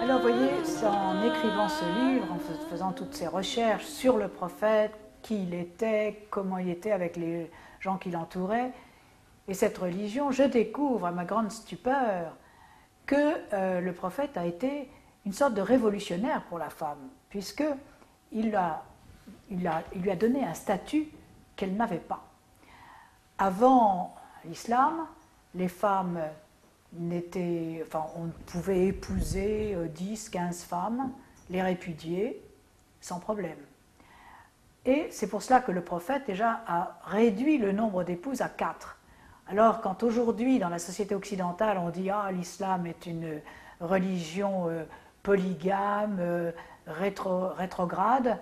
Alors vous voyez, en écrivant ce livre, en faisant toutes ces recherches sur le prophète, qui il était, comment il était avec les gens qui l'entouraient, et cette religion, je découvre à ma grande stupeur que le prophète a été une sorte de révolutionnaire pour la femme, puisqu'il lui a donné un statut qu'elle n'avait pas. Avant l'islam, les femmes on pouvait épouser 10, 15 femmes, les répudier sans problème. Et c'est pour cela que le prophète déjà a réduit le nombre d'épouses à 4. Alors quand aujourd'hui dans la société occidentale on dit « Ah, l'islam est une religion polygame, rétrograde »,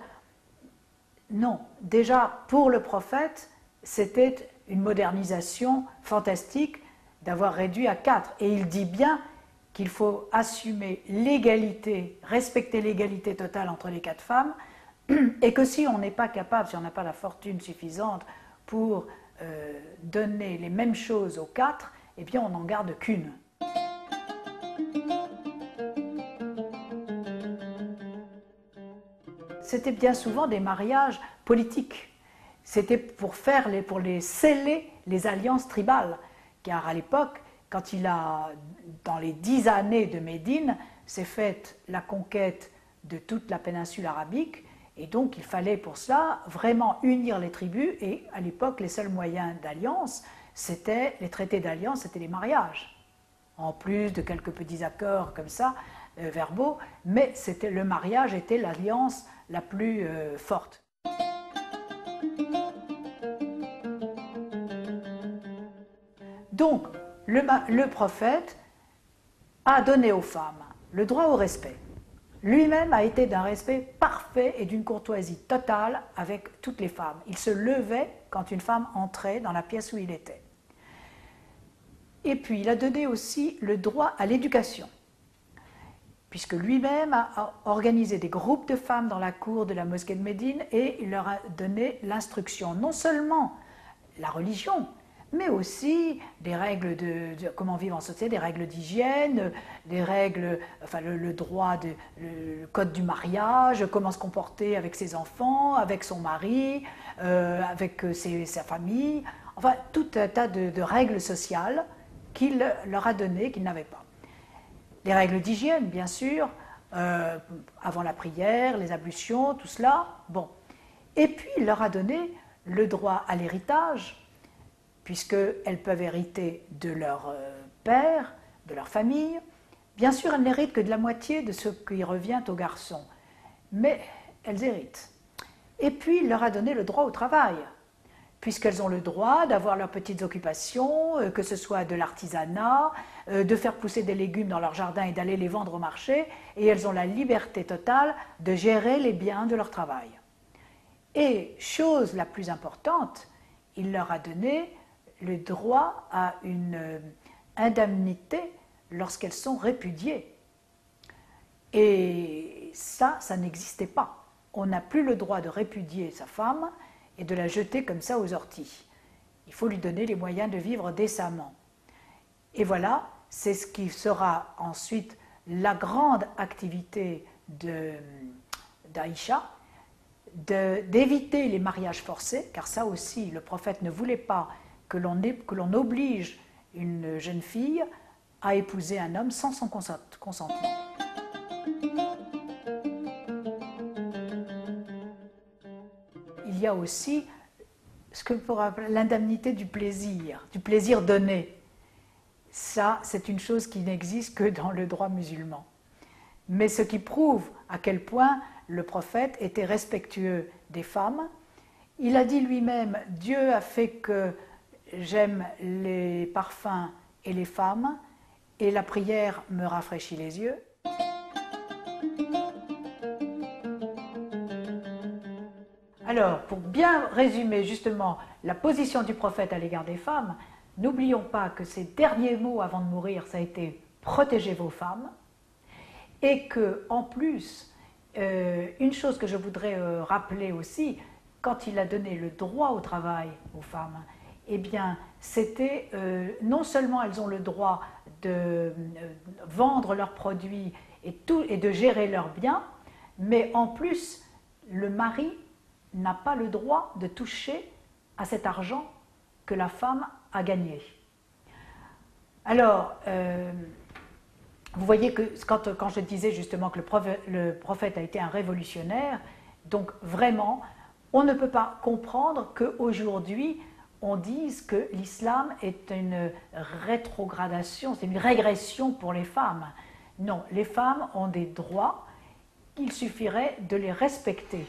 non, déjà pour le prophète c'était une modernisation fantastique d'avoir réduit à 4. Et il dit bien qu'il faut assumer l'égalité, respecter l'égalité totale entre les 4 femmes, et que si on n'est pas capable, si on n'a pas la fortune suffisante pour donner les mêmes choses aux 4, eh bien on n'en garde qu'une. C'était bien souvent des mariages politiques. C'était pour les sceller les alliances tribales. Car à l'époque, dans les 10 années de Médine, s'est faite la conquête de toute la péninsule arabique, et donc il fallait pour cela vraiment unir les tribus, et à l'époque, les seuls moyens d'alliance, c'était les traités d'alliance, c'était les mariages. En plus de quelques petits accords comme ça, verbaux, mais le mariage était l'alliance la plus forte. Donc, le prophète a donné aux femmes le droit au respect. Lui-même a été d'un respect parfait et d'une courtoisie totale avec toutes les femmes. Il se levait quand une femme entrait dans la pièce où il était. Et puis, il a donné aussi le droit à l'éducation, puisque lui-même a organisé des groupes de femmes dans la cour de la mosquée de Médine et il leur a donné l'instruction, non seulement la religion, mais aussi des règles de comment vivre en société, des règles d'hygiène, des règles, enfin le droit, le code du mariage, comment se comporter avec ses enfants, avec son mari, avec sa famille, enfin tout un tas de règles sociales qu'il leur a données, qu'ils n'avaient pas. Les règles d'hygiène, bien sûr, avant la prière, les ablutions, tout cela, bon. Et puis il leur a donné le droit à l'héritage, puisqu'elles peuvent hériter de leur père, de leur famille. Bien sûr, elles n'héritent que de la moitié de ce qui revient aux garçons, mais elles héritent. Et puis, il leur a donné le droit au travail, puisqu'elles ont le droit d'avoir leurs petites occupations, que ce soit de l'artisanat, de faire pousser des légumes dans leur jardin et d'aller les vendre au marché, et elles ont la liberté totale de gérer les biens de leur travail. Et, chose la plus importante, il leur a donné le droit à une indemnité lorsqu'elles sont répudiées. Et ça n'existait pas. On n'a plus le droit de répudier sa femme et de la jeter comme ça aux orties. Il faut lui donner les moyens de vivre décemment. Et voilà, c'est ce qui sera ensuite la grande activité d'Aïcha, d'éviter les mariages forcés, car ça aussi, le prophète ne voulait pas que l'on oblige une jeune fille à épouser un homme sans son consentement. Il y a aussi ce que pour l'indemnité du plaisir donné. Ça, c'est une chose qui n'existe que dans le droit musulman. Mais ce qui prouve à quel point le prophète était respectueux des femmes. Il a dit lui-même, Dieu a fait que j'aime les parfums et les femmes, et la prière me rafraîchit les yeux. Alors, pour bien résumer justement la position du prophète à l'égard des femmes, n'oublions pas que ses derniers mots avant de mourir, ça a été « protégez vos femmes » et que, en plus, une chose que je voudrais rappeler aussi, quand il a donné le droit au travail aux femmes, eh bien, c'était non seulement elles ont le droit de vendre leurs produits et de gérer leurs biens, mais en plus, le mari n'a pas le droit de toucher à cet argent que la femme a gagné. Alors, vous voyez que quand je disais justement que le prophète a été un révolutionnaire, donc vraiment, on ne peut pas comprendre qu'aujourd'hui, on dise que l'islam est une rétrogradation, c'est une régression pour les femmes. Non, les femmes ont des droits, il suffirait de les respecter.